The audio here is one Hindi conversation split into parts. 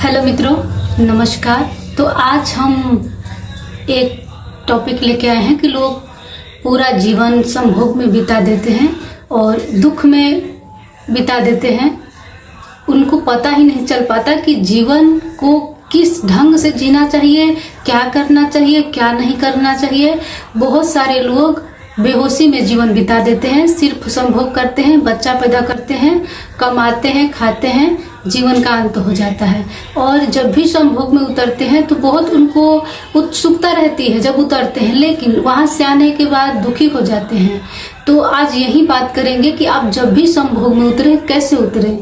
हेलो मित्रों, नमस्कार। तो आज हम एक टॉपिक लेके आए हैं कि लोग पूरा जीवन संभोग में बिता देते हैं और दुख में बिता देते हैं। उनको पता ही नहीं चल पाता कि जीवन को किस ढंग से जीना चाहिए, क्या करना चाहिए, क्या नहीं करना चाहिए। बहुत सारे लोग बेहोशी में जीवन बिता देते हैं, सिर्फ संभोग करते हैं, बच्चा पैदा करते हैं, कमाते हैं, खाते हैं, जीवन का अंत हो जाता है। और जब भी संभोग में उतरते हैं तो बहुत उनको उत्सुकता रहती है जब उतरते हैं, लेकिन वहां से आने के बाद दुखी हो जाते हैं। तो आज यही बात करेंगे कि आप जब भी संभोग में उतरे कैसे उतरे,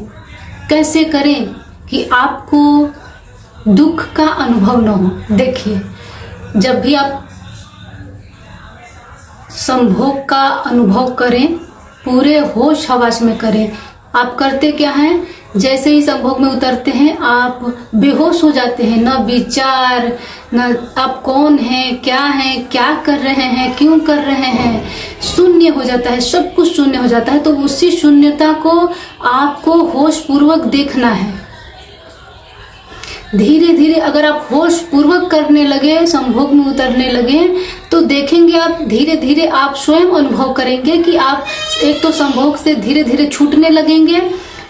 कैसे करें कि आपको दुख का अनुभव न हो। देखिए, जब भी आप संभोग का अनुभव करें पूरे होश हवास में करें। आप करते क्या हैं, जैसे ही संभोग में उतरते हैं आप बेहोश हो जाते हैं। न विचार, न आप कौन हैं, क्या कर रहे हैं, क्यों कर रहे हैं, शून्य हो जाता है, सब कुछ शून्य हो जाता है। तो उसी शून्यता को आपको होश पूर्वक देखना है। धीरे धीरे अगर आप होश पूर्वक करने लगे, संभोग में उतरने लगे, तो देखेंगे आप धीरे धीरे आप स्वयं अनुभव करेंगे कि आप एक तो संभोग से धीरे धीरे छूटने लगेंगे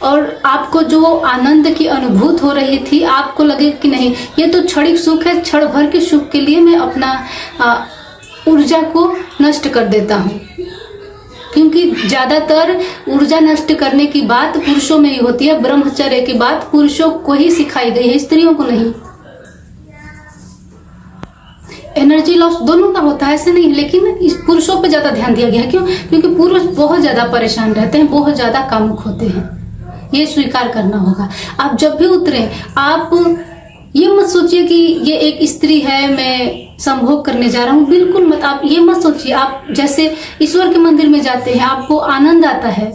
और आपको जो आनंद की अनुभूति हो रही थी आपको लगे कि नहीं, ये तो क्षणिक सुख है, क्षण भर के सुख के लिए मैं अपना ऊर्जा को नष्ट कर देता हूँ। क्योंकि ज्यादातर ऊर्जा नष्ट करने की बात पुरुषों में ही होती है। ब्रह्मचर्य की बात पुरुषों को ही सिखाई गई है, स्त्रियों को नहीं। एनर्जी लॉस दोनों का होता है, ऐसे नहीं, लेकिन इस पुरुषों पे ज्यादा ध्यान दिया गया है। क्यों? क्योंकि पुरुष बहुत ज्यादा परेशान रहते हैं, बहुत ज्यादा कामुक होते हैं। ये स्वीकार करना होगा। आप जब भी उतरे, आप ये मत सोचिए कि ये एक स्त्री है, मैं संभोग करने जा रहा हूँ, बिल्कुल मत। आप ये मत सोचिए। आप जैसे ईश्वर के मंदिर में जाते हैं, आपको आनंद आता है,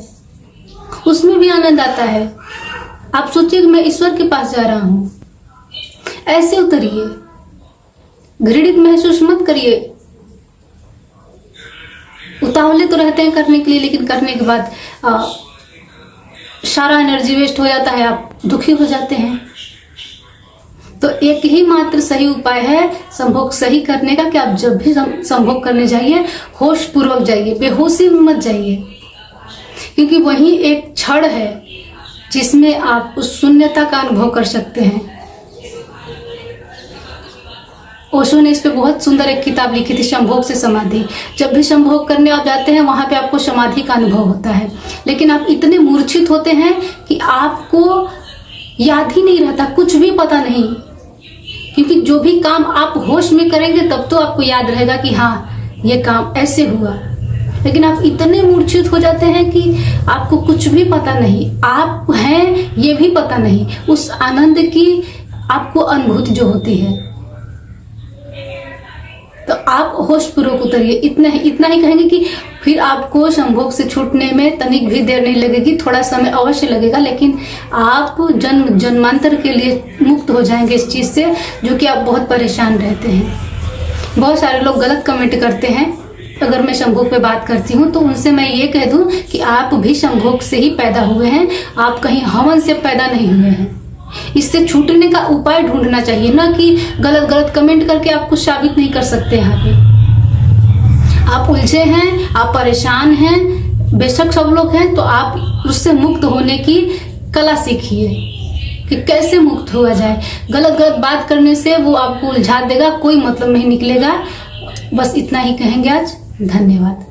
उसमें भी आनंद आता है। आप सोचिए कि मैं ईश्वर के पास जा रहा हूँ, ऐसे उतरिए। घृणित महसूस मत करिए। उतावले तो रहते हैं करने के लिए, लेकिन करने के बाद सारा एनर्जी वेस्ट हो जाता है, आप दुखी हो जाते हैं। तो एक ही मात्र सही उपाय है संभोग सही करने का कि आप जब भी संभोग करने जाइए होश पूर्वक जाइए, बेहोशी में मत जाइए। क्योंकि वही एक क्षण है जिसमें आप उस शून्यता का अनुभव कर सकते हैं। ओशो ने इस पे बहुत सुंदर एक किताब लिखी थी, संभोग से समाधि। जब भी संभोग करने आप जाते हैं वहां पे आपको समाधि का अनुभव होता है, लेकिन आप इतने मूर्छित होते हैं कि आपको याद ही नहीं रहता, कुछ भी पता नहीं। क्योंकि जो भी काम आप होश में करेंगे तब तो आपको याद रहेगा कि हाँ ये काम ऐसे हुआ, लेकिन आप इतने मूर्छित हो जाते हैं कि आपको कुछ भी पता नहीं, आप हैं ये भी पता नहीं। उस आनंद की आपको अनुभूति जो होती है, तो आप होश पूर्वक उतरिए। इतना ही कहेंगे कि फिर आपको संभोग से छूटने में तनिक भी देर नहीं लगेगी, थोड़ा समय अवश्य लगेगा, लेकिन आप जन्म जन्मांतर के लिए मुक्त हो जाएंगे इस चीज से, जो कि आप बहुत परेशान रहते हैं। बहुत सारे लोग गलत कमेंट करते हैं अगर मैं संभोग पे बात करती हूँ, तो उनसे मैं ये कह दूं कि आप भी संभोग से ही पैदा हुए हैं, आप कहीं हवन से पैदा नहीं हुए हैं। इससे छूटने का उपाय ढूंढना चाहिए, ना कि गलत कमेंट करके आप कुछ साबित नहीं कर सकते। यहाँ पे आप उलझे हैं, आप परेशान हैं, बेशक सब लोग हैं, तो आप उससे मुक्त होने की कला सीखिए कि कैसे मुक्त हुआ जाए। गलत बात करने से वो आपको उलझा देगा, कोई मतलब नहीं निकलेगा। बस इतना ही कहेंगे आज। धन्यवाद।